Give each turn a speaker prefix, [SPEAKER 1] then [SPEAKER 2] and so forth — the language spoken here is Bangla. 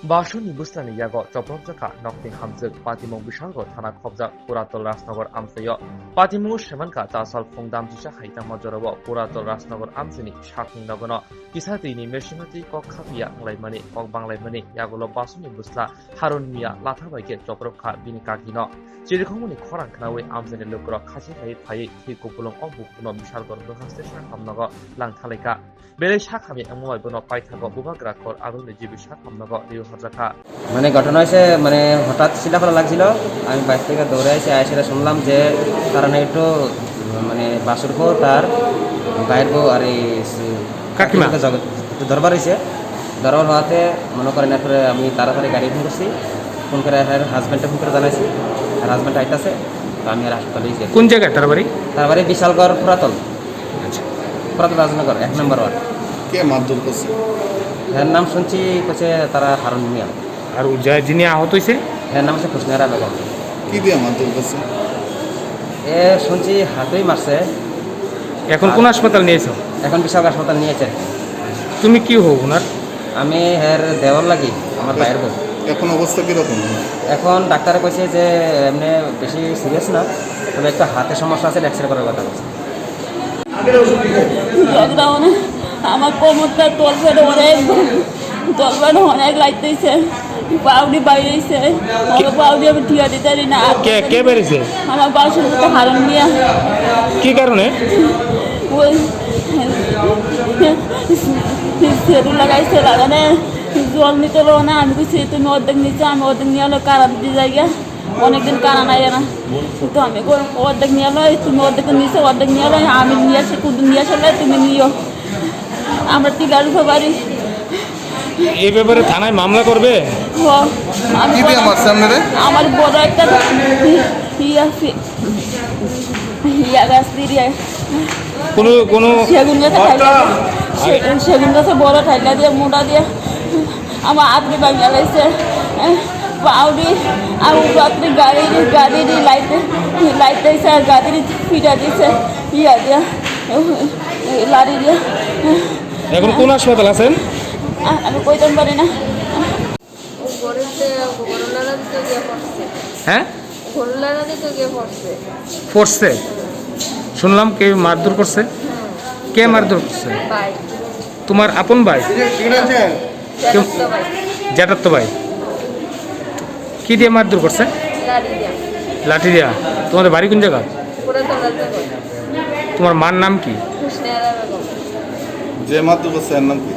[SPEAKER 1] Bashuni Bustani Yago, Jobrojaka, Nokting Hamzuk, Patimong Bishango, Tana Kobza, Puratol Rasnagor Amsayo, Patimu Shemanka, Tasal Fungdam Jisha Haita Majorabo, Puratol Rasnagor Amsini, Shaking Nagono, Kisatini, Meshimati, Kok Kapia, Laimani, Kok Banglaimani, Yagolo Basuni Busla, Harun Mia, Latavake, Jobroka, Binikakino, Chirikomuni Koran Kanawe, Amsini Lukro, Kashi Pai, Tikopulong Obukuno, Bishalgor, Station Hamnago, Langtaleka, Bele Shakami, and Moibono Paitago, Bubagrakor, Arun, Jibisha Hamnago, Rio Hajaka.
[SPEAKER 2] মানে ঘটনা হয়েছে মানে হঠাৎ চিল্লাফালা লাগছিল আমি বাইক থেকে দৌড়ে এসে সেটা শুনলাম যে কারণে একটু মানে বাসুর বউ তার গায়ের বউ আর এই কাকিমাকে একটু দরবার হয়েছে দরবার হওয়াতে মনে করেন এরপরে আমি তাড়াতাড়ি গাড়ি ফোন করছি ফোন করে হাজব্যান্ডে ফোন করে জানাইছি আর হাজব্যান্ড আইতাছে তো আমি আর হাসপাতালে গেছি।
[SPEAKER 3] কোন জায়গায় তার বাড়ি?
[SPEAKER 2] বিশালগড় পুরাতন
[SPEAKER 3] আচ্ছা
[SPEAKER 2] পুরাতন রাজনগর 1 নম্বর ওয়ার্ড।
[SPEAKER 4] কে মারধর করছে?
[SPEAKER 2] এর নাম শুনছি হচ্ছে তারা হারুন মিয়া।
[SPEAKER 3] আর যিনি আহত হয়েছে
[SPEAKER 2] এর নাম হচ্ছে খুশনেরা বেগম।
[SPEAKER 4] কি দিয়ে মারধর করছে?
[SPEAKER 2] এ শুনছি হাতেই মারছে।
[SPEAKER 3] এখন কোন হাসপাতাল নিয়েছো?
[SPEAKER 2] এখন বিশাল হাসপাতাল নিয়েছে।
[SPEAKER 3] তুমি কি হো ওনার?
[SPEAKER 2] আমি এর দেওয়ার লাগি আমার ভাইয়ের বউ।
[SPEAKER 4] এখন অবস্থা কিরকম?
[SPEAKER 2] এখন ডাক্তারে কইছে যে এমনি বেশি সিরিয়াস না, তবে একটা হাতে সমস্যা আছে, এক্সরে করার কথা বলছে।
[SPEAKER 5] লকডাউনে আমার কোমরটা তলবারে অনেক লাগতেছে, পাউডি বাইরেছে, আমার পাউডি আমি ঠিয়া দিতে পারি না।
[SPEAKER 3] কে বেরিয়েছে?
[SPEAKER 5] আমার বাসুর তো হারুন মিয়া।
[SPEAKER 3] কি কারণে?
[SPEAKER 5] ওই সেরু লাগাইছে, লাগানে জল নিতে পারবো না। আমি কিছু তুমি অর্ধেক নিচ্ছ, আমি অর্ধেক নিয়ে এলো কারা দিতে জায়গা, অনেকদিন কারা নাই না। তো আমি অর্ধেক নিয়ে এলো, তুমি অর্ধেক নিচ্ছ, অর্ধেক নিয়ে এলো, আমি নিয়ে আসি, কুদুর নিয়ে আসলে তুমি নিও। আমরা টিকার উঠে পারি।
[SPEAKER 3] এই ব্যাপারে থানায় মামলা করবে?
[SPEAKER 5] আমার বড় একটা ইয়া গাছ দিয়ে
[SPEAKER 3] কোনো
[SPEAKER 5] সেগুন গাছে বড় ঠাইলা দিয়ে মোটা দিয়ে আমার আপনি বাঙিয়া লাগছে পাউডি আর রাত্রি গাড়ি লাইট দিয়েছে আর গাড়ি ফিটা দিয়েছে ইয়া দিয়া লাড়ি দিয়ে।
[SPEAKER 3] এখন কোন হাসপাতাল আছেন?
[SPEAKER 5] আমি কইতাম পারি না।
[SPEAKER 3] হ্যাঁ পড়ছে শুনলাম কে মারধর করছে? কে মারধর করছে? তোমার আপন ভাই? জ্যাঠার তো ভাই। কি দিয়ে মারধর করছে? লাঠি দিয়া। তোমাদের বাড়ি কোন জায়গা? তোমার মার নাম কি?
[SPEAKER 4] যে মারধর করছে এর নাম কি?